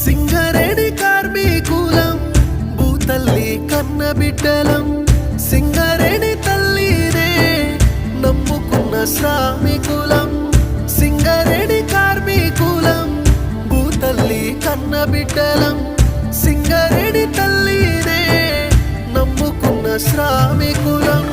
సింగరేణి కార్మికులం భూతల్లి కన్న బిడ్డలం సింగరేణి తల్లినే నమ్ముకున్న శ్రామికులం సింగరేణి కార్మికులం భూతల్లి కన్న బిడ్డలం సింగరేణి తల్లినే నమ్ముకున్న శ్రామికులం